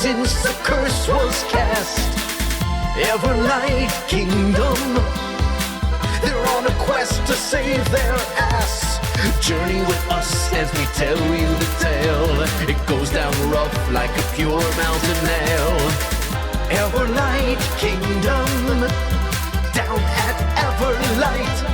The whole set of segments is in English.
since the curse was cast. Everlight Kingdom, they're on a quest to save their ass. Journey with us as we tell you the tale. It goes down rough like a pure mountain nail. Everlight Kingdom, down at Everlight.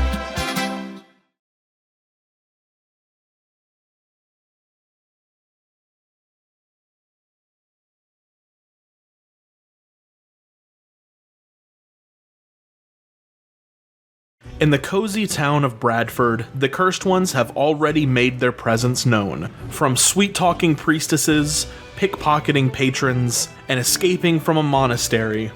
In the cozy town of Bradford, the Cursed Ones have already made their presence known. From sweet-talking priestesses, pickpocketing patrons, and escaping from a monastery,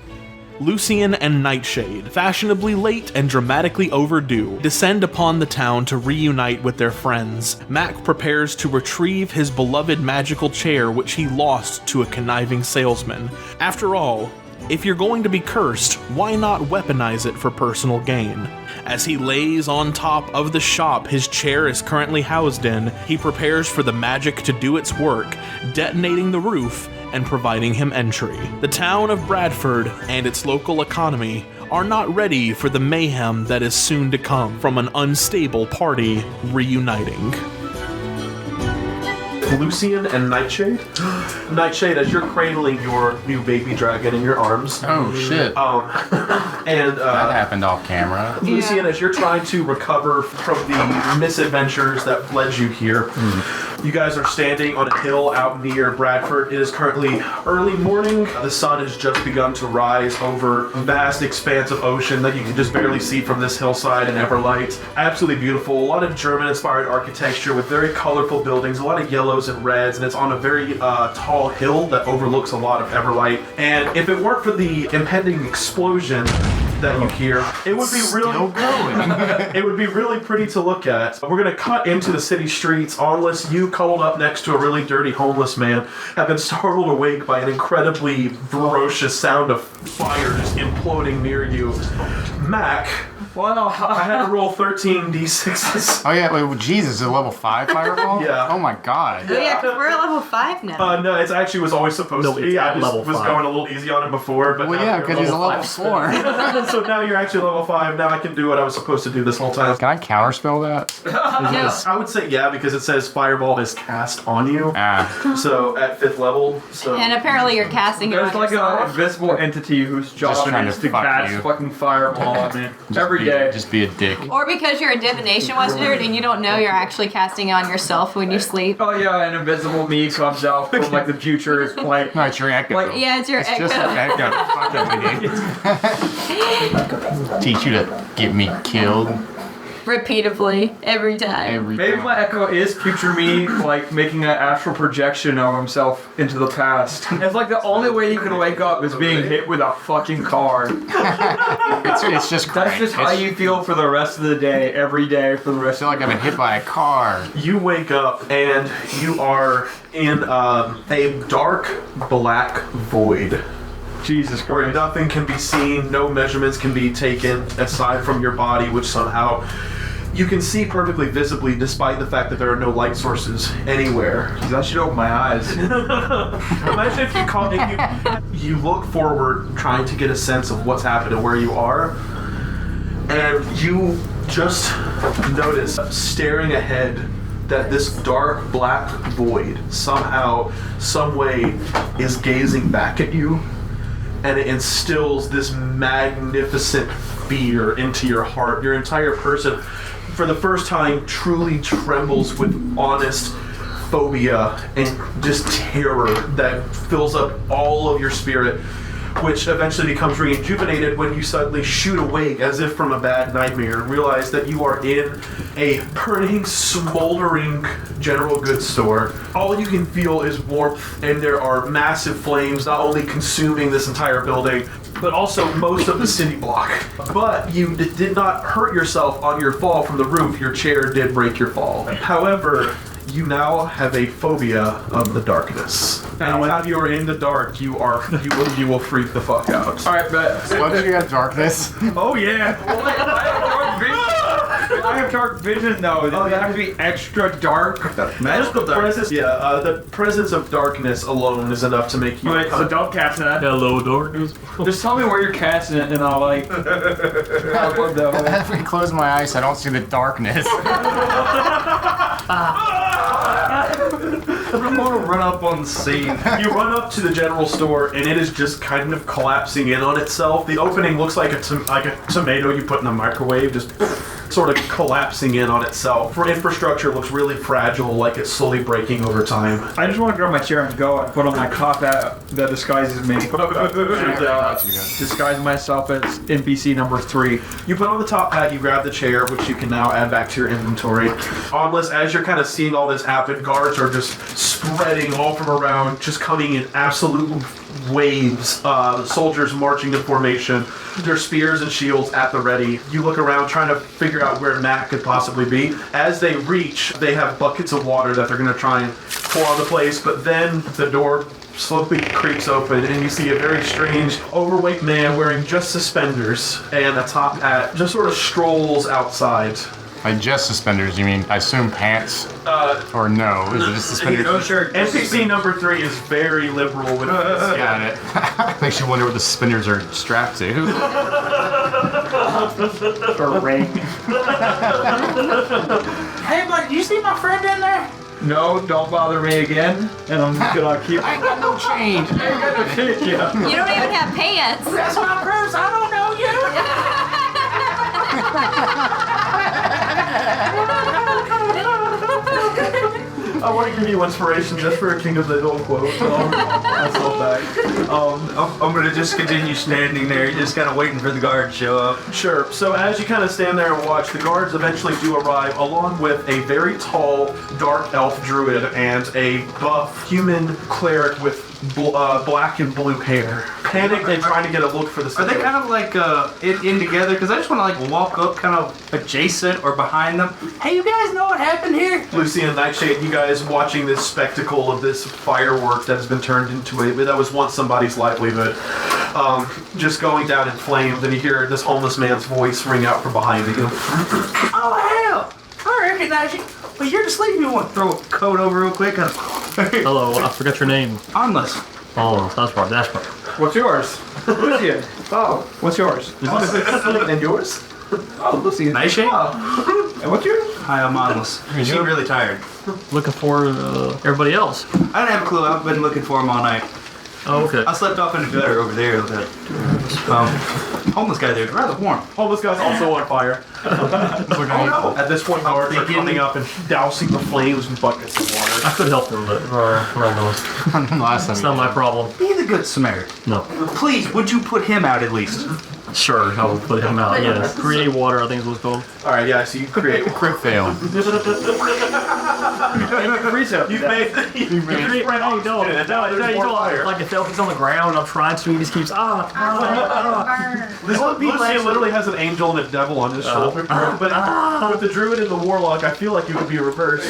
Lucian and Nightshade, fashionably late and dramatically overdue, descend upon the town to reunite with their friends. Mac prepares to retrieve his beloved magical chair which he lost to a conniving salesman. After all, if you're going to be cursed, why not weaponize it for personal gain? As he lays on top of the shop his chair is currently housed in, he prepares for the magic to do its work, detonating the roof and providing him entry. The town of Bradford and its local economy are not ready for the mayhem that is soon to come from an unstable party reuniting. Lucian and Nightshade. Nightshade, as you're cradling your new baby dragon in your arms. Oh shit. And that happened off camera. Lucian, as you're trying to recover from the misadventures that led you here, you guys are standing on a hill out near Bradford. It is currently early morning. The sun has just begun to rise over a vast expanse of ocean that you can just barely see from this hillside in Everlight. Absolutely beautiful. A lot of German-inspired architecture with very colorful buildings, a lot of yellows and reds, and it's on a very tall hill that overlooks a lot of Everlight. And if it weren't for the impending explosion that you hear, it would be really it would be really pretty to look at. We're gonna cut into the city streets. Onless, you cuddled up next to a really dirty homeless man, have been startled awake by an incredibly ferocious sound of fire just imploding near you. Mac, well, I had to roll 13 d6s. Oh yeah, wait, Jesus, is it level 5 fireball? Yeah. Oh my god. Oh yeah, because we're at level 5 now. No, it actually was always supposed to be. I just was going a little easy on it before, but well, yeah, because he's a level 4. So now you're actually level 5. Now I can do what I was supposed to do this whole time. Can I counterspell that? No. I would say yeah, because it says Fireball is cast on you. So at 5th level. So And apparently you're casting it There's on like yourself. an invisible entity whose job trying is to to fuck cast you. fucking fireball on me every day. Just be a dick. Or because you're a divination wizard and you don't know you're actually casting it on yourself when you sleep. Oh yeah, an invisible me comes out from like the future, like No, it's your echo. Like- Yeah, it's your It's echo. just an echo. Fuck that, we need. Teach you to get me killed Repeatedly, every time. every maybe time. my echo is future me, like making an astral projection of himself into the past. It's like the only way you can wake up is being hit with a fucking car. It's just That's crank. just how you feel for the rest of the day, every day for the I rest feel of like I've been hit by a car. you wake up and you are in a dark black void. Jesus Where Christ. nothing can be seen, no measurements can be taken aside from your body, which somehow you can see perfectly visibly despite the fact that there are no light sources anywhere. That should open my eyes. Imagine if you look forward trying to get a sense of what's happening where you are, and you just notice staring ahead that this dark black void somehow, some way is gazing back at you. And it instills this magnificent fear into your heart. Your entire person, for the first time, truly trembles with honest phobia and just terror that fills up all of your spirit, which eventually becomes rejuvenated when you suddenly shoot awake as if from a bad nightmare and realize that you are in a burning, smoldering general goods store. All you can feel is warmth, and there are massive flames not only consuming this entire building, but also most of the city block. But you did not hurt yourself on your fall from the roof. Your chair did break your fall. However, you now have a phobia of the darkness. And while you are in the dark, you will freak the fuck out. Alright, but What did you got darkness? Oh yeah! I have dark vision though. Does it have to be extra dark? Magical darkness. The presence of darkness alone is enough to make you. Alright, so don't cast that. Hello, darkness. Just tell me where you're casting it, and I'll like. I'll put that one. If I close my eyes, I don't see the darkness. I'm gonna run up on the scene. You run up to the general store, and it is just kind of collapsing in on itself. The opening looks like a tomato you put in a microwave, just sort of collapsing in on itself. For infrastructure, looks really fragile, like it's slowly breaking over time. I just want to grab my chair and go and put on my top hat that disguises me. Disguise myself as NPC number 3. You put on the top hat, you grab the chair, which you can now add back to your inventory. Ominous, as you're kind of seeing all this happen, guards are just spreading all from around, just coming in absolute waves. Soldiers marching in formation, their spears and shields at the ready. You look around trying to figure out where Matt could possibly be. As they reach, they have buckets of water that they're going to try and pour on the place, but then the door slowly creaks open and you see a very strange, overweight man wearing just suspenders and a top hat just sort of strolls outside. Like just suspenders, you mean? I assume pants? Or no? Is it just suspenders? No shirt. NPC number 3 is very liberal with this. Got it. Makes you wonder what the suspenders are strapped to. Or ring. Hey, buddy, do you see my friend in there? No, don't bother me again. And I'm gonna keep. I ain't got no change. Yeah. You don't even have pants. That's my purse. I don't know you. I want to give you inspiration just for a King of the Hill quote. Myself back. I'm gonna just continue standing there, just kind of waiting for the guard to show up. Sure. So as you kind of stand there and watch, the guards eventually do arrive, along with a very tall, dark elf druid and a buff human cleric with black and blue hair. Panicked and trying to get a look for the Are they kind of like in together? Because I just want to like walk up, kind of adjacent or behind them. Hey, you guys know what happened here? Lucy and Nightshade, you guys watching this spectacle of this firework that has been turned into that was once somebody's livelihood, just going down in flames, and you hear this homeless man's voice ring out from behind you. Oh hell! I recognize you. But you're asleep. You want to throw a coat over real quick? Hello, I forgot your name. Unless. Oh, that's right, that's right. What's yours? Lucian. Oh, what's yours? And yours? Oh, Lucian. Nightshade? And what's yours? Hi, I'm Unless. You seem really tired. Looking for everybody else. I don't have a clue. I've been looking for him all night. Oh, okay. I slept off in the gutter over there. The homeless guy there. It's rather warm. Homeless guy's also on fire. At this point, guards are coming up and dousing the flames with buckets of water. I could help them, but we're not going. Last time It's not my problem. Be the good Samaritan. No. Please, would you put him out at least? Sure, I will put him out. Yes. Create water, I think is what it's called. All right, yeah. So you create. crit fail. You made. You Create right now, you don't. Yeah, now there's you more don't. fire. Like if he's on the ground, I'm trying to, he just keeps Lucian literally has an angel and a devil on his shoulder, but with the druid and the warlock, I feel like it would be reversed.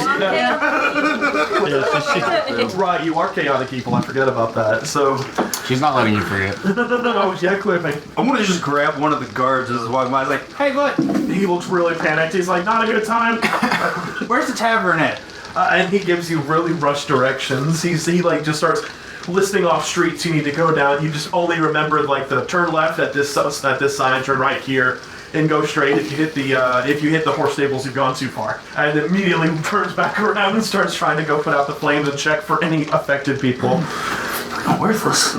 Right, you are chaotic people. I forget about that. So, She's not letting you forget. oh yeah, clipping. I'm gonna just grab one of the guards as I walk by. Like, hey, look, He looks really panicked. He's like, not a good time. where's the tavern at? And he gives you really rushed directions. He like just starts listing off streets you need to go down. You just only remember like the turn left at this sign, turn right here, and go straight. If you hit the horse stables, you've gone too far. And immediately turns back around and starts trying to go put out the flames and check for any affected people. I'm worthless.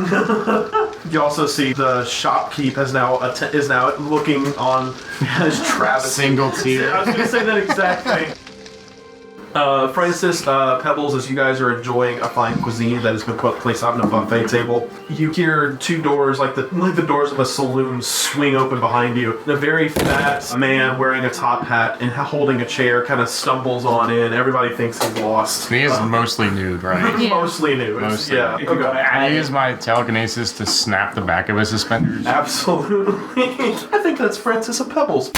You also see the shopkeep is now looking on as Travis. Single I tier. was going to say that exact thing. Francis, Pebbles, as you guys are enjoying a fine cuisine that has been placed out on a buffet table, you hear two doors, like the doors of a saloon, swing open behind you. A very fat man wearing a top hat and holding a chair kind of stumbles on in. Everybody thinks he's lost. He is mostly nude, right? Yeah. Mostly new. Mostly. Yeah. If you go to Can I add use my telekinesis to snap the back of his suspenders? Absolutely. I think that's Francis of Pebbles.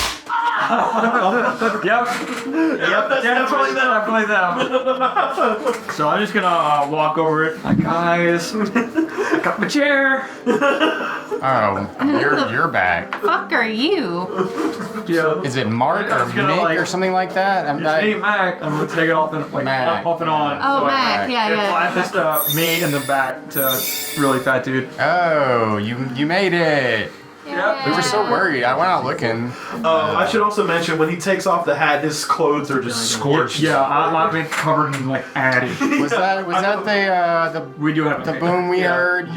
Yep, definitely them. So I'm just gonna walk over it. Like, guys, pick up a chair. Oh, you're back. Fuck are you? Yeah. Is it Mark or Mick or something like that? Hey, Mac. I'm gonna take it off and Mac. off and on. Oh, So, Mac. Yeah. Just me in the back to really fat dude. Oh, you made it. Yep. We were so worried. I went out looking. I should also mention when he takes off the hat, his clothes are just scorched. Yeah, I've been covered in like Addy. Was that the We do have the boom we heard?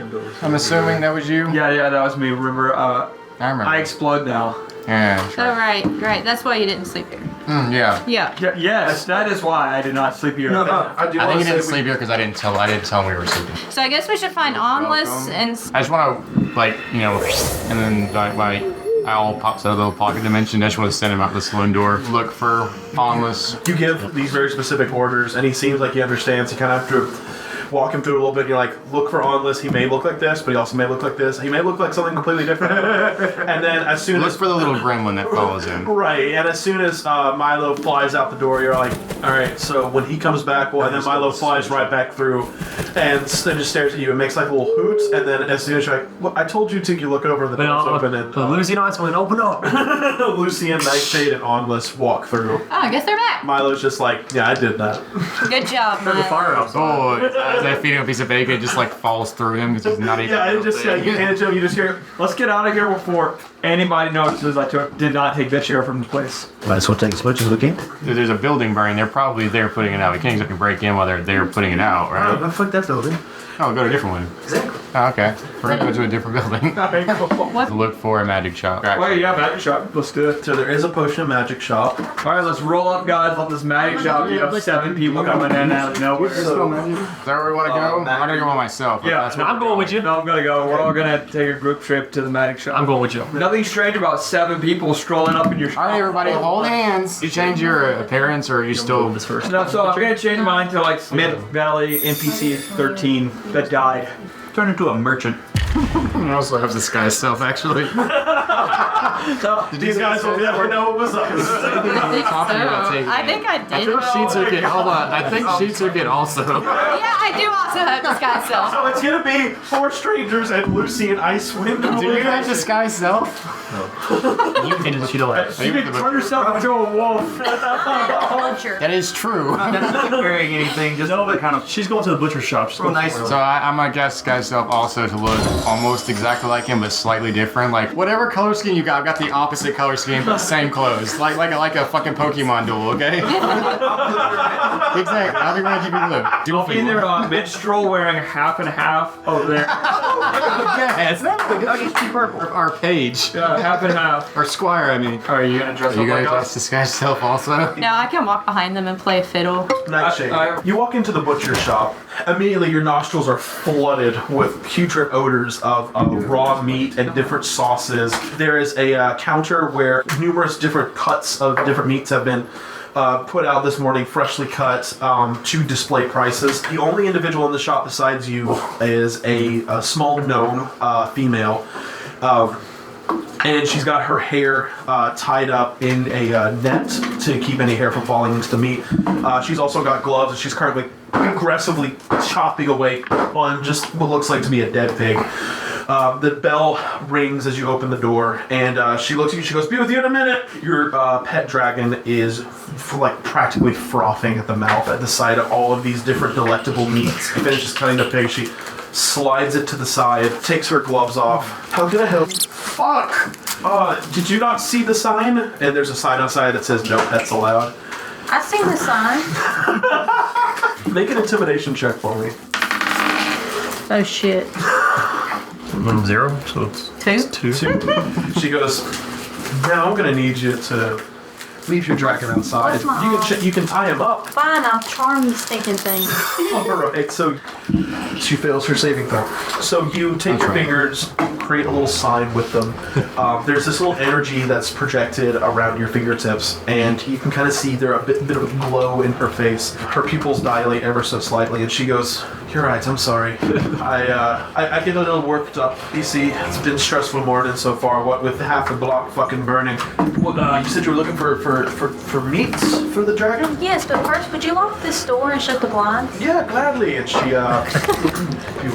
I'm assuming that was you. Yeah, that was me. Remember? I remember. I explode now. Yeah. Oh, Sure. right. That's why you didn't sleep here. Yeah. Yeah. Yes, that is why I did not sleep here. I do I think wanna he say didn't sleep here because I didn't tell him we were sleeping. So I guess we should find Onless and. I just want to and then my owl pops out of the little pocket dimension. I just want to send him out the saloon door. Look for Onless. You give these very specific orders, and he seems like he understands. You kind of have to walk him through a little bit. You're like, look for Onless. He may look like this, but he also may look like this. He may look like something completely different. And then as soon Look as for the little gremlin that follows him. right, and as soon as Milo flies out the door, you're like, all right. So when he comes back, well, and then Milo flies right back through, and then just stares at you and makes like little hoots. And then as soon as you're like, well, I told you to, you look over the door's open, and But Lucy and I told him to open up. Lucy and Nightshade and Onless walk through. Oh, I guess they're back. Milo's just like, yeah, I did that. Good job, The man. fire outside. Oh, as I feed him a piece of bacon, it just like falls through him because he's not even. Yeah, it just you hand it to him, you just hear. Let's get out of here before anybody notices I did not take that chair from the place. Might as well take as much as we can. There's a building burning. They're probably there putting it out. We can't exactly break in while they're there putting it out, right? Oh, fuck that building. Oh, go to a different one. Exactly. Oh, okay. We're gonna go to a different building. What? Look for a magic shop. Well, yeah, magic shop. Let's do it. So there is a potion of magic shop. All right, let's roll up, guys. Let this magic shop. You have 7 people coming in out of nowhere. Is that where we want to go? I'm gonna go by myself. but Yeah, that's No, I'm going with you. No, I'm gonna go. We're all gonna take a group trip to the magic shop. I'm going with you. Nothing strange about 7 people strolling up in your shop. All right, everybody, hold hands. You change your appearance, or are you still? This first. No, so I'm gonna change mine to like Mid Valley NPC 13 that died. Turn into a merchant. I also have disguise self, actually. These guys will never know what was up. I think I did. She took it. Hold on. I think she took it also. Yeah, I do also have disguise self. So it's gonna be 4 strangers and Lucy and Icewind. Do you have disguise self? You can just, you don't have. You can turn yourself into a wolf. That is true. Not carrying anything, just kind of. She's going to the butcher shop. She's going nice. So I'm gonna guess disguise self also to look almost exactly like him, but slightly different. Like whatever color scheme you got, I've got the opposite color scheme, but same clothes. Like a fucking Pokemon duel, okay? Exactly. I'll be ready to keep you blue. Either mid-stroll wearing half and half over there. Yeah, it's not our page. Half and half. Or Squire, I mean. Are you gonna dress You up like guys us? just disguise self also? No, I can walk behind them and play fiddle. Nightshade. You walk into the butcher shop. Immediately, your nostrils are flooded with putrid odors of raw meat and different sauces. There is a counter where numerous different cuts of different meats have been put out this morning, freshly cut, to display prices. The only individual in the shop besides you is a small gnome female. And she's got her hair tied up in a net to keep any hair from falling into the meat. She's also got gloves, and she's currently aggressively chopping away on just what looks like to be a dead pig. The bell rings as you open the door, and she looks at you. She goes, "Be with you in a minute." Your pet dragon is like practically frothing at the mouth at the sight of all of these different delectable meats. She finishes cutting the pig. She slides it to the side, takes her gloves off. How can I help? Fuck! Did you not see the sign? And there's a sign outside that says "No pets allowed." I seen the sign. Make an intimidation check for me. Oh shit. 0, so it's 2? 2. She goes, "Now I'm gonna need you to leave your dragon outside. Where's my You can tie him up." Fine, I'll charm the stinking thing. Alright, so she fails her saving throw. So you take your fingers, create a little sign with them. There's this little energy that's projected around your fingertips, and you can kind of see there a bit of a glow in her face. Her pupils dilate ever so slightly, and she goes, "You're right, I'm sorry. I get a little worked up. You see, it's been a stressful morning so far, what with half the block fucking burning." You said you were looking for meats for the dragon? Yes, but first, would you lock this door and shut the blinds? Yeah, gladly. And she,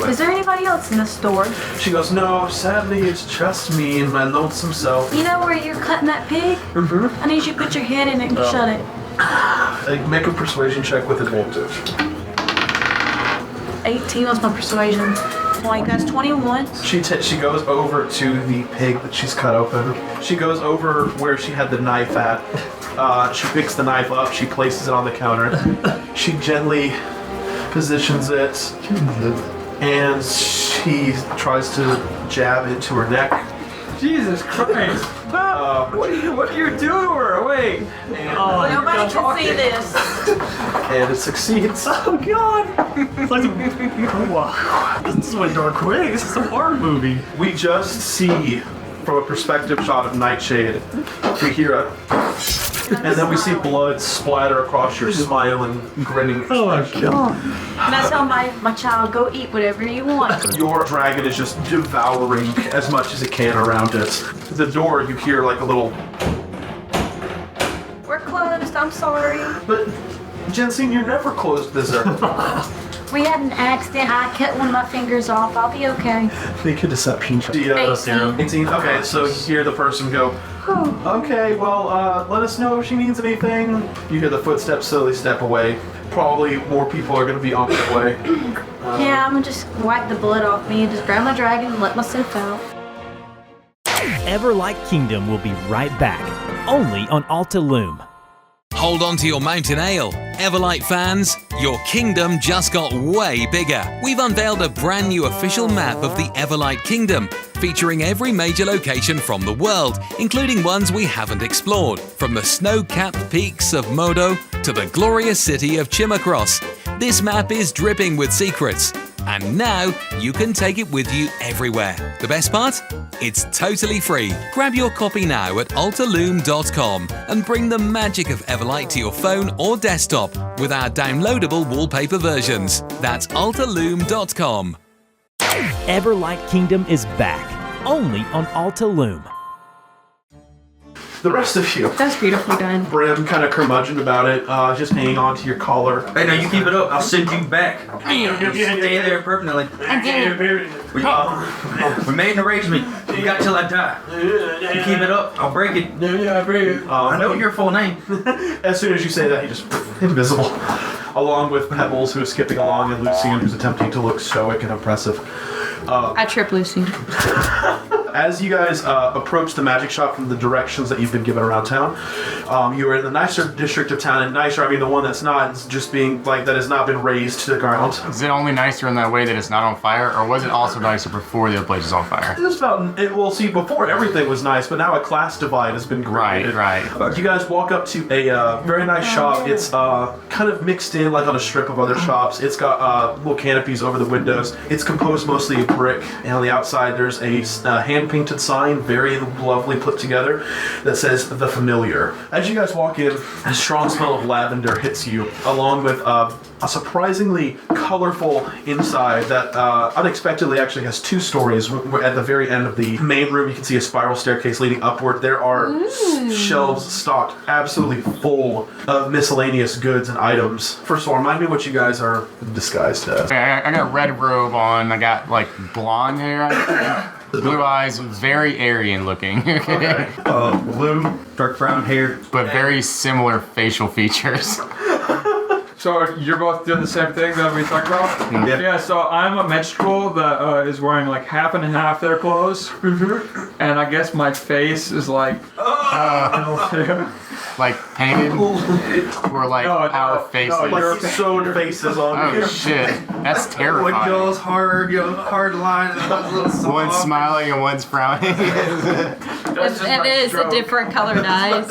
Is there anybody else in the store? she goes, "No, sadly, it's just me and my lonesome self." You know where you're cutting that pig? I need you to put your head in it and shut it. Make a persuasion check with advantage. 18 was my persuasion. Like, that's 21. She goes over to the pig that she's cut open. She goes over where she had the knife at. She picks the knife up. She places it on the counter. She gently positions it, and she tries to jab into her neck. Jesus Christ. What do you do to her? Wait. Nobody can see this. And it succeeds. Oh god! It's like wow. This went dark quick. This is a horror movie. We just see, from a perspective shot of Nightshade, we hear a... And then we see blood splatter across your smiling, grinning Oh my god. And I tell my child, go eat whatever you want. Your dragon is just devouring as much as it can around it. The door, you hear like a little... We're closed, I'm sorry. But, Jensine, you're never closed, Blizzard. We had an accident. I cut one of my fingers off. I'll be okay. Make a deception check. 18. 18? Okay, so you hear the person go, "Okay, well, let us know if she needs anything." You hear the footsteps slowly step away. Probably more people are going to be on their way. Yeah, I'm gonna just wipe the blood off me and just grab my dragon and let myself out. Everlight Kingdom will be right back, only on Alta Loom. Hold on to your mountain ale. Everlight fans, your kingdom just got way bigger. We've unveiled a brand new official map of the Everlight Kingdom, featuring every major location from the world, including ones we haven't explored, from the snow-capped peaks of Modo to the glorious city of Chimmercross. This map is dripping with secrets, and now you can take it with you everywhere. The best part? It's totally free. Grab your copy now at altaloom.com and bring the magic of Everlight to your phone or desktop with our downloadable wallpaper versions. That's altaloom.com. Everlight Kingdom is back, only on Alta Loom. The rest of you, That's beautifully done. Brim, kind of curmudgeon about it, just hanging on to your collar. Hey, no, you keep it up. I'll send you back. Stay there permanently. We made an arrangement. You got till I die. You keep it up. I'll break it. I know your full name. As soon as you say that, he just invisible. Along with Pebbles, who is skipping along, and Lucian, who's attempting to look stoic and impressive. I trip Lucy. As you guys approach the magic shop from the directions that you've been given around town, you are in the nicer district of town, and nicer, I mean the one that's not, it's just being like that has not been razed to the ground. Is it only nicer in that way that it's not on fire, or was it also nicer before the other place was on fire? It's about, well, see, before everything was nice, but now a class divide has been created. Right. You guys walk up to a very nice shop. It's kind of mixed in like on a strip of other shops. It's got little canopies over the windows. It's composed mostly of brick, and on the outside there's a hand-painted sign, very lovely put together, that says "The Familiar." As you guys walk in, a strong smell of lavender hits you, along with a surprisingly colorful inside that unexpectedly actually has two stories. At the very end of the main room, you can see a spiral staircase leading upward. There are shelves stocked absolutely full of miscellaneous goods and items. First of all, remind me what you guys are disguised as. I got red robe on, I got like blonde hair, I think. Blue eyes, very Aryan looking. Okay. Blue, dark brown hair. But very similar facial features. So you're both doing the same thing that we talked about? Yeah, so I'm a minstrel that is wearing like half and half their clothes. And I guess my face is like... like painted, or like our faces? Like sewed faces on Oh you. shit, that's One terrifying. goes hard, hard line, and one's a little soft. One's smiling and one's frowning. It is a different colored eyes.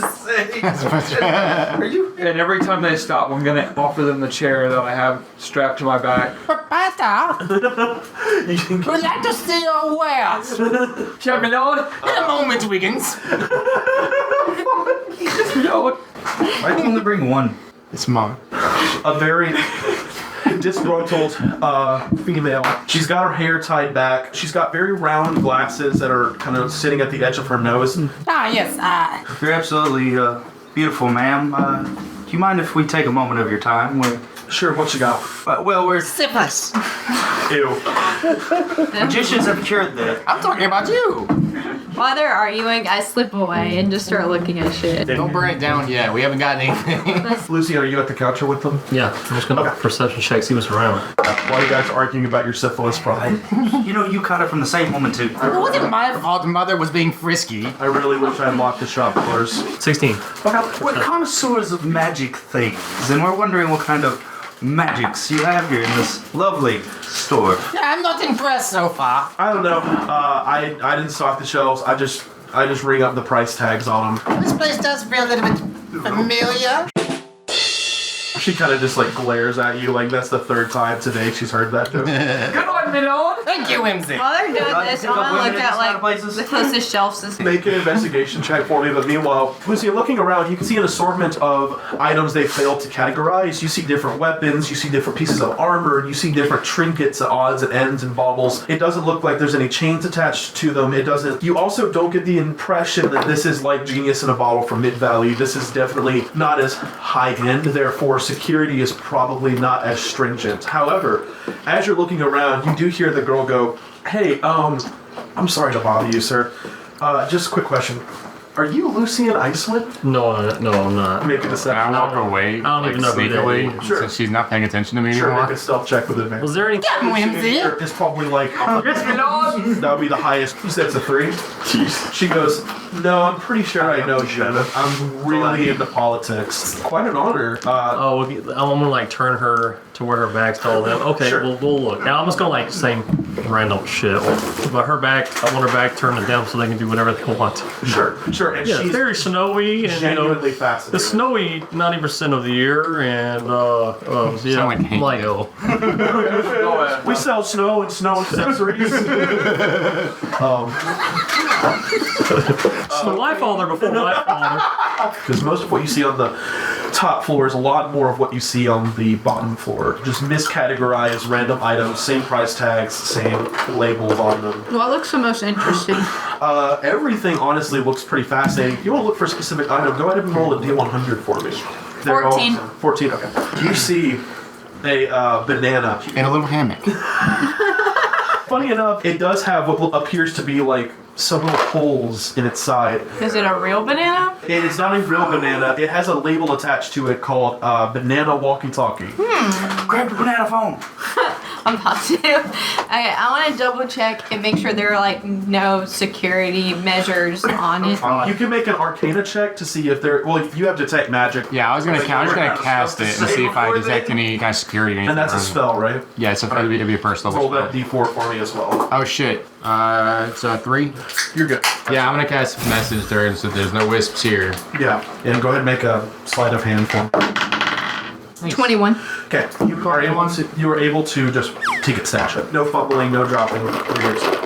Are you? And every time they stop, I'm gonna offer them the chair that I have strapped to my back. Would like to see your wares. Check me out. In a moment, Wiggins. Why can you only bring one? It's mine. A very disgruntled female. She's got her hair tied back. She's got very round glasses that are kind of sitting at the edge of her nose. Yes. You're absolutely beautiful, ma'am. Do you mind if we take a moment of your time? Sure, what you got? Well, we're Syphilis. Ew. magicians have cured that. I'm talking about you. While they're arguing, I slip away and just start looking at shit. Don't burn it down yet. We haven't got anything. Lucy, are you at the counter with them? Yeah, I'm just gonna perception check, see what's around. Why are you guys arguing about your syphilis problem? You know, you caught it from the same woman too. It wasn't my fault. Mother was being frisky. I really wish I had locked the shop doors. 16. We're connoisseurs of magic things, and we're wondering what kind of magics you have here in this lovely store. Yeah, I'm not impressed so far. I don't know. I didn't stock the shelves. I just ring up the price tags on them. This place does feel a little bit familiar. She kind of just like glares at you like that's the third time today she's heard that joke. Good on, me, Lord. Thank you, Whimsy. While they're doing this, I'm gonna look at like places? the closest shelves. Make an investigation check for me, but meanwhile, Lucy, looking around, you can see an assortment of items they failed to categorize. You see different weapons, you see different pieces of armor, you see different trinkets, odds and ends and baubles. It doesn't look like there's any chains attached to them. It doesn't. You also don't get the impression that this is like Genius in a bottle from Mid-Value. This is definitely not as high-end, therefore security is probably not as stringent. However, as you're looking around, you do hear the girl go, "Hey, I'm sorry to bother you, sir. Just a quick question. Are you Lucy in Iceland?" No, I'm not. Make a deception. I walk away, I don't even know who that sneakily, is. Sure. so she's not paying attention to me Sure, anymore. make a stealth check with advantage. Was there any? Whimsy. It's probably like, Yes, me, Lord. that would be the highest. You said it's a 3? Jeez. She goes, "No, I'm pretty sure I know you. I'm really into politics." Quite an honor. Oh, I'm gonna like turn her to where her back's to all them. Okay, Sure. we'll look. Now I'm just gonna like say random shit. But her back, I want her back turned down so they can do whatever they want. Sure. And Yeah, it's she's very snowy and genuinely fascinating. it's snowy 90% of the year and yeah, Sound like Hank like Hill. We sell snow and snow accessories. so my father before my father. Because most of what you see on the top floor is a lot more of what you see on the bottom floor. Just miscategorized random items, same price tags, same labels on them. What looks the most interesting? Everything honestly looks pretty fascinating. If you want to look for a specific item, go ahead and roll a D100 for me. They're all- 14. 14, okay. You see a banana. In a little hammock. Funny enough, it does have what appears to be like some little holes in its side. Is it a real banana? It is not a real banana. It has a label attached to it called Banana Walkie-Talkie. Grab the banana phone. I'm about to. Okay, I want to double check and make sure there are like no security measures on it. You can make an Arcana check to see if there. Well, you have detect magic. Yeah, I was gonna cast it and see if I detect any kind of security. And that's a spell, right? Yeah, it's it'd be a first level Roll spell. that D4 for me as well. Oh shit. It's a 3. You're good. Yeah, I'm gonna cast message there so there's no wisps here. Yeah, and go ahead and make a sleight of hand for me. 21. Okay, you are able to just take it snatch. No fumbling, no dropping.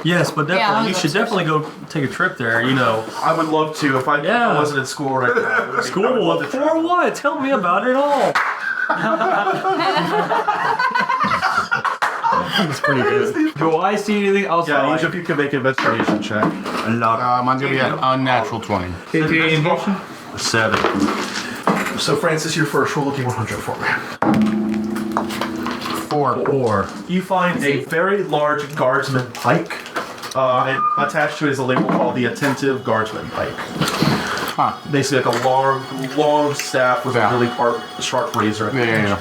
Yes, but definitely Yeah, you should definitely go take a trip there. You know, I would love to if I wasn't in school right now. I would school love to for travel. what? Tell me about it all. It's pretty good. Do I see anything else? Yeah, each of you can make an investigation check. Mine's gonna be an unnatural 20. 7. So, Francis, your first roll of D100 for me. 4. You find a very large guardsman pike, and attached to it is a label called the Attentive Guardsman Pike. Huh. Basically, like a long staff with a really sharp razor. Yeah.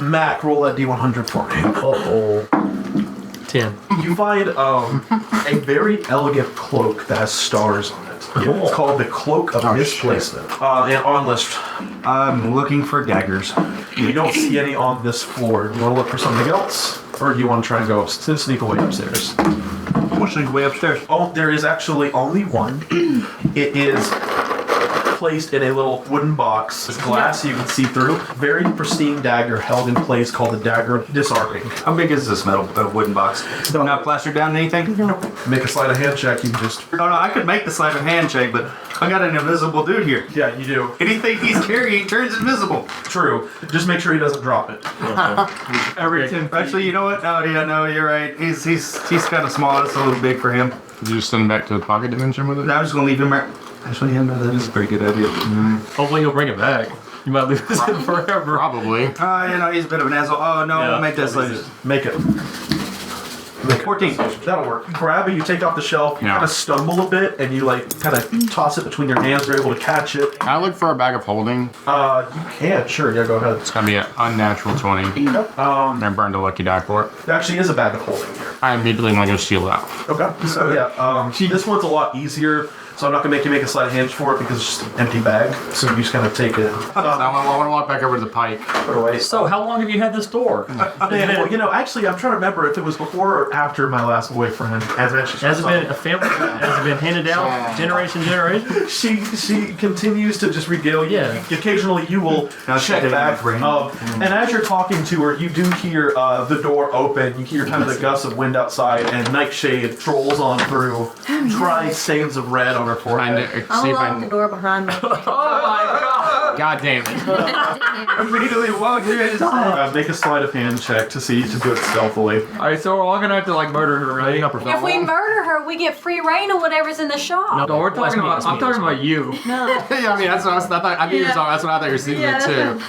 Mac, roll that D100 for me. 10. You find a very elegant cloak that has stars on it. It's called the Cloak of Misplacement. And on list, I'm looking for daggers. you don't see any on this floor. You want to look for something else? Or do you want to try and go sneak away upstairs? I'm gonna sneak way upstairs. Oh, there is actually only one. It is placed in a little wooden box. It's glass so you can see through. Very pristine dagger held in place called the Dagger of Disarming. How big is this metal wooden box? Don't have plastered down anything? No. Make a sleight of hand check. You can just... Oh no, I could make the sleight of hand check, but I got an invisible dude here. Yeah, you do. Anything he's carrying turns invisible. True. Just make sure he doesn't drop it. Actually, you know what? Oh yeah, no, you're right. He's kind of small. It's a little big for him. Did you just send him back to the pocket dimension with it? I'm just gonna leave him right. Actually, yeah, no, that is a pretty good idea. Hopefully he'll bring it back. You might lose it forever. Probably. You know, he's a bit of an asshole. Oh no, Yeah, make that sleight. Make it. 14. That'll work. Grab it, you take off the shelf, you Yeah. kind of stumble a bit, and you kind of toss it between your hands, you're able to catch it. Can I look for a bag of holding? You can, sure, yeah, go ahead. It's gonna be an unnatural 20. I burned a lucky die for it. There actually is a bag of holding here. I immediately want to go steal it out. Okay. So yeah, this one's a lot easier. So I'm not gonna make you make a sleight of hand for it because it's just an empty bag. So you just kind of take it. I want to walk back over to the pike. Put away. So how long have you had this door? Well, you know, actually, I'm trying to remember if it was before or after my last boyfriend. Has it been a family? Has it been handed down generation to generation? She continues to just regale you. Yeah. Occasionally, you will check back. And as you're talking to her, you do hear the door open. You hear kind of the gusts of wind outside, and Nightshade strolls on through, dry stains of red on her forehead. I'll lock the door behind me. God damn it. Immediately walk in. Make a sleight of hand check to see to do it stealthily. Alright, so we're all gonna have to like murder her, right? If we murder her, we get free reign of whatever's in the shop. No, we're talking about. I'm talking about you. No. Yeah, I mean, that's what I thought. I knew you were talking. That's what I thought you were seeing it too.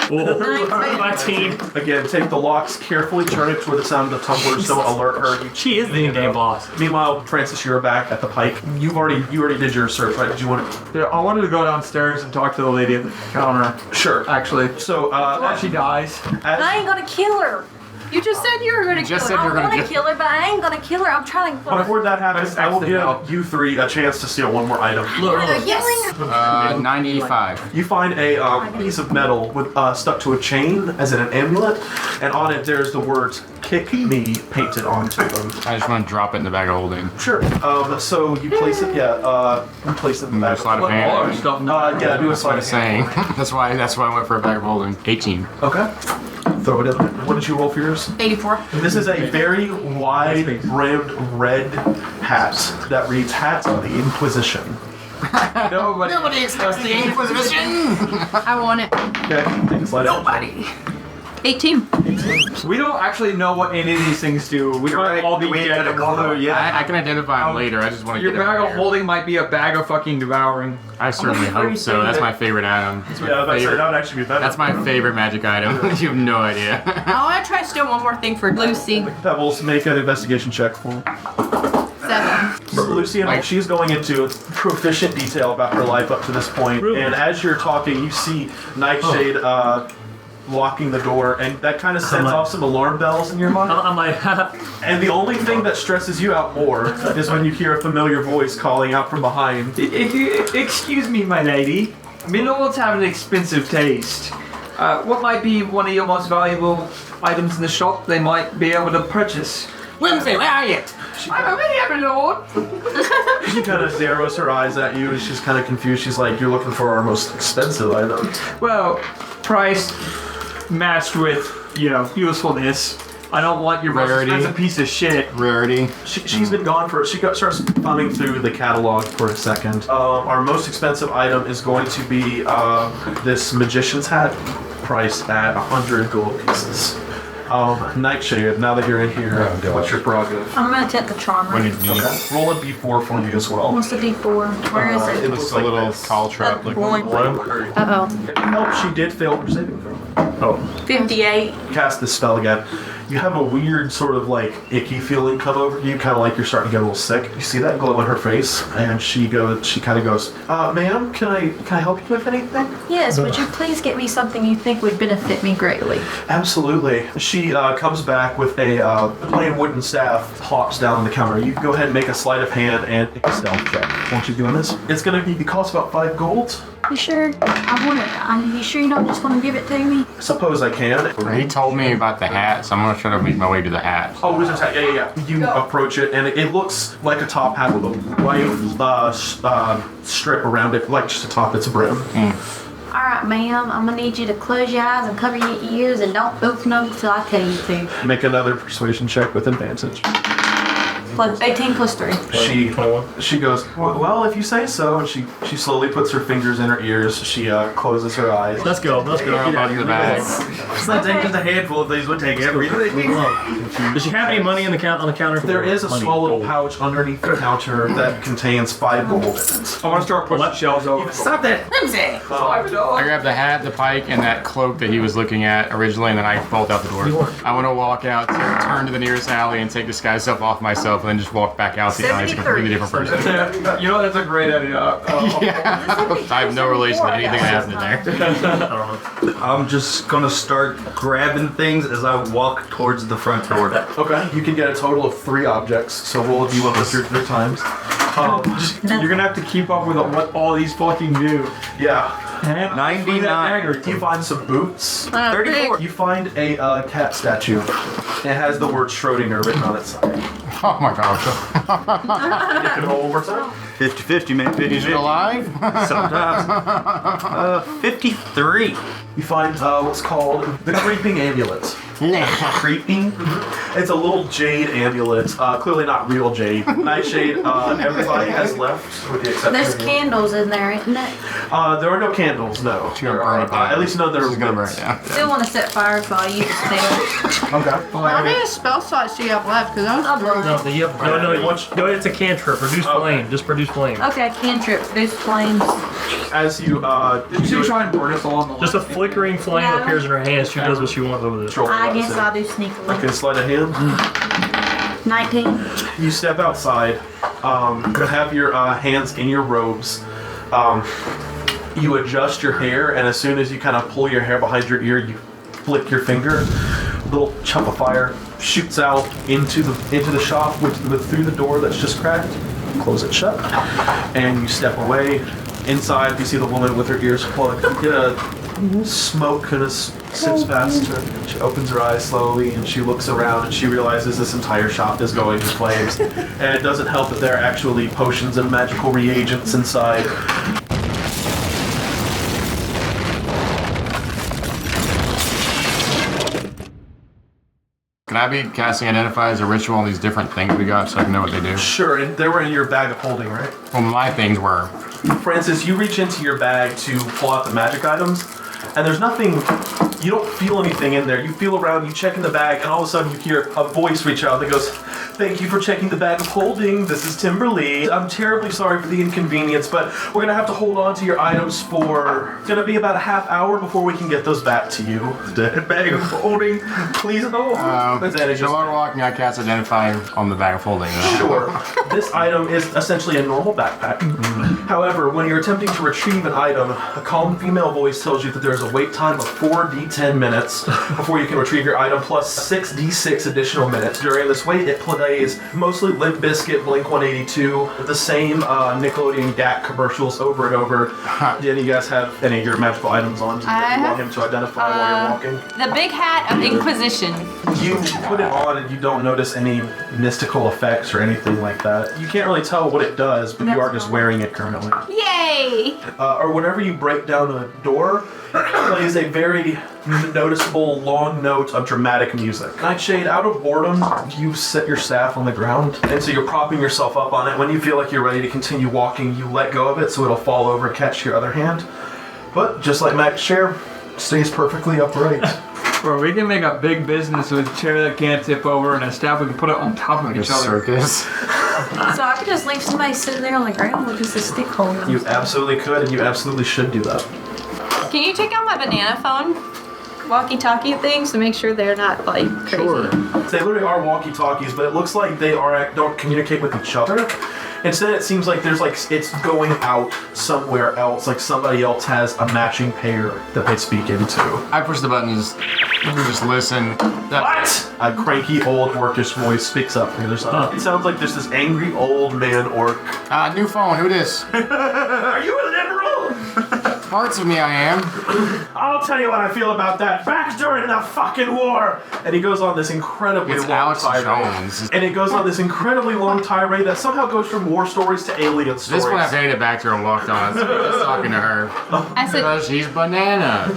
My team. Again, take the locks carefully, turn it to where the sound of the tumblers don't alert her. She is the in-game boss. Meanwhile, Francis, you're back at the pike. You already did your search, right? Did you want to? Yeah, I wanted to go downstairs and talk to the lady at the counter. Sure. Actually, So, as she dies. I ain't gonna kill her. You just said you were going to kill Just her. said you were I gonna want to get. kill her, but I ain't gonna kill her. I'm trying to. before that happens, I will give you three a chance to steal one more item. Yes. 95. You find a piece of metal with stuck to a chain, as in an amulet, and on it there's the words "Kick Me" painted onto them. I just want to drop it in the bag of holding. Sure. So you place it. You place it in the No bag. sleight of hand. Stuff. Yeah, do a That's what sleight I'm of saying. hand. that's why I went for a bag of holding. 18. Okay. Throw it in. What did you roll for yours? 84. This is a very wide-brimmed red hat that reads "Hat of the Inquisition." Nobody expects the Inquisition. I want it. Okay, take a slide. Nobody. 18. We don't actually know what any of these things do. We might all be We ain't dead. got a clue yet. I can identify them later. I just want to Your get it bag out of there. holding might be a bag of fucking devouring. I certainly hope so. That's my favorite item. That's my Yeah, that favorite. would actually be better. That's my favorite magic item. You have no idea. I want to try to steal one more thing for Lucy. Pebbles, make an investigation check for me. 7. Lucy, and she's going into proficient detail about her life up to this point. And as you're talking, you see Nightshade locking the door, and that kind of sends off some alarm bells in your mind. I'm like, And the only thing that stresses you out more is when you hear a familiar voice calling out from behind. Excuse me, my lady. Me lords have an expensive taste. What might be one of your most valuable items in the shop they might be able to purchase? Whimsy, where are you? I'm a very happy lord. She kind of narrows her eyes at you, and she's kind of confused. She's like, "You're looking for our most expensive item." Well, price matched with, usefulness. I don't want your most Rarity. expensive piece of shit. Rarity. She's been gone for. Starts thumbing through the catalog for a second. Our most expensive item is going to be this magician's hat, priced at 100 gold pieces. Nightshade. Now that you're in here, what's your prerogative? I'm gonna take the charmer. What did you need? Roll a d4 for me as well. What's the D4? Where is it? It Looks looks a like little this. call trap. Like Uh-oh. Nope, she did fail her saving throw. 58. Cast this spell again. You have a weird sort of like icky feeling come over you, kind of like you're starting to get a little sick. You see that glow on her face, and she kind of goes, "Ma'am, can I help you with anything?" Yes, would you please get me something you think would benefit me greatly? Absolutely. She comes back with a plain wooden staff, plops down on the counter. You can go ahead and make a sleight of hand and a stealth check. Won't you doing this? It's gonna be cost about 5 gold. You sure? You sure you don't just want to give it to me? Suppose I can. He told me about the hat, so I'm gonna try to make my way to the hat. Oh, wizard's hat. Yeah. You approach it, and it looks like a top hat with a white strip around it, like just atop its brim. Alright, ma'am, I'm gonna need you to close your eyes and cover your ears and don't move no till I tell you to. Make another persuasion check with advantage. Plus 18 plus 3. She goes, well, if you say so, and she slowly puts her fingers in her ears. She closes her eyes. Let's go. Back in the bag. It's not taking just a handful of these. We'll take everything. Does she have any money on the counter? There is a small little pouch underneath the counter that contains 5 gold in it. I want to start pushing shelves over. Stop that. Whimsy. I grab the hat, the pike, and that cloak that he was looking at originally, and then I bolt out the door. I want to walk out, turn to the nearest alley, and take this guy's stuff off myself, and then just walk back out to the alley as a completely different person. You know, that's a great idea. I have no relation to anything that happened in there. I'm just gonna start grabbing things as I walk towards the front door. Okay, you can get a total of 3 objects, so roll if you want with your times. You're gonna have to keep up with what all these fucking do. Yeah. 99. You find some boots. 34. You find a cat statue. It has the word Schrodinger written on its side. Oh my gosh. You can roll one more time. 50-50, man. 50-50. Is it alive? Sometimes. 53. You find what's called the Creeping Amulet. Creeping? It's a little jade amulet. Clearly not real jade. Nightshade, everybody has left, with the exception There's of you. candles in there, isn't it? There are no candles, no. Gonna burn it down. At least none that are She's gonna burn lit. it down. Still want to set fire so I use a spell. Okay. How many spell slots do you have left? Because I was No, it's a cantrip. Produce flame. Just produce flame. Okay, cantrip, boost flames. As you Did you try and burn us all on the Just a flickering flame No. appears in her hands. She does what she wants over this. I guess I'll do sneakily. Okay, sleight of hand. 19. You step outside. You have your hands in your robes. You adjust your hair, and as soon as you kind of pull your hair behind your ear, you flick your finger. A little chunk of fire shoots out into the shop through the door that's just cracked. Close it shut, and you step away. Inside, you see the woman with her ears plugged. You get a smoke kind of sits past her. She opens her eyes slowly, and she looks around, and she realizes this entire shop is going in flames. And it doesn't help that there are actually potions and magical reagents inside. Can I be casting Identify as a ritual on these different things we got so I can know what they do? Sure, and they were in your bag of holding, right? Well, my things were. Francis, you reach into your bag to pull out the magic items, and there's nothing, you don't feel anything in there. You feel around, you check in the bag, and all of a sudden you hear a voice reach out that goes, "Thank you for checking the bag of holding. This is Timberly. I'm terribly sorry for the inconvenience, but we're going to have to hold on to your items for, it's going to be about a half hour before we can get those back to you." The bag of holding, please hold. So while we're walking, I cast Identify on the bag of holding. Sure. This item is essentially a normal backpack. However, when you're attempting to retrieve an item, a calm female voice tells you that there's a wait time of 4d10 minutes before you can retrieve your item, plus 6d6 additional minutes. During this wait, it plays mostly Limp Bizkit, Blink-182, the same Nickelodeon DAC commercials over and over. Do any of you guys have any of your magical items on that you want him to identify while you're walking? The big hat of Inquisition. You put it on and you don't notice any mystical effects or anything like that. You can't really tell what it does, but you are just wearing it currently. Yay! Or whenever you break down a door, it plays a very noticeable long note of dramatic music. Nightshade, out of boredom, you set your staff on the ground, and so you're propping yourself up on it. When you feel like you're ready to continue walking, you let go of it so it'll fall over and catch your other hand. But just like Mac's chair, stays perfectly upright. Or we can make a big business with a chair that can't tip over and a staff we can put it on top of each other. Circus. So I could just leave somebody sitting there on the ground with just a stick holding them. You absolutely could, and you absolutely should do that. Can you take out my banana phone? walkie-talkie things to make sure they're not like crazy? Sure. They literally are walkie-talkies, but it looks like they don't communicate with each other. Instead, it seems like there's it's going out somewhere else. Like somebody else has a matching pair that they speak into. I push the buttons. You just listen. What? A cranky old orcish voice speaks up from the other side. It sounds like there's this angry old man orc. New phone. Who this? Are you a liberal? Parts of me, I am. I'll tell you what I feel about that. Back during the fucking war. And he goes on this incredibly It's long Alex tirade. Jones. And it goes on this incredibly long tirade that somehow goes from war stories to alien stories. This one I handed it back to her and walked on. So I was talking to her. I said, Because she's banana.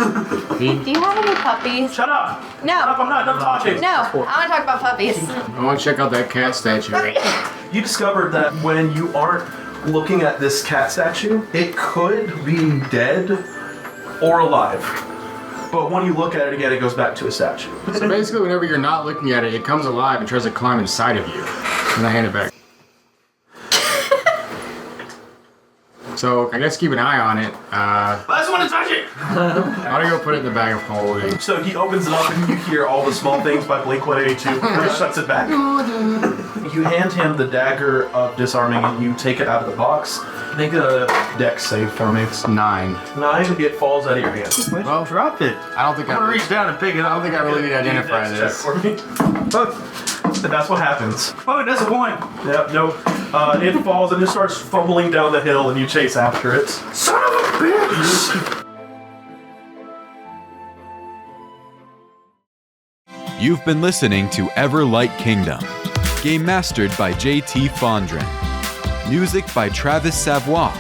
do you have any puppies? Shut up! No. Shut up, I'm not done talking. No, I want to talk about puppies. I want to check out that cat statue. You discovered that when you aren't looking at this cat statue, it could be dead or alive. But when you look at it again, it goes back to a statue. So basically, whenever you're not looking at it, it comes alive and tries to climb inside of you. And I hand it back. So I guess keep an eye on it. I just want to touch it! I'm gonna go put it in the bag of holding. So he opens it up and you hear All the Small Things by Blink-182 and he shuts it back. You hand him the dagger of disarming and you take it out of the box. Make a dex save for me. 9. 9, it falls out of your hand. Well, Drop it. I don't think I'm gonna reach down and pick it up. I don't think I really need to identify Dex check this. for me. And that's what happens. Oh, that's a 1. Yep, no. It falls and it starts fumbling down the hill and you chase after it. Son of a bitch! You've been listening to Everlight Kingdom. Game mastered by JT Fondren. Music by Travis Savoy.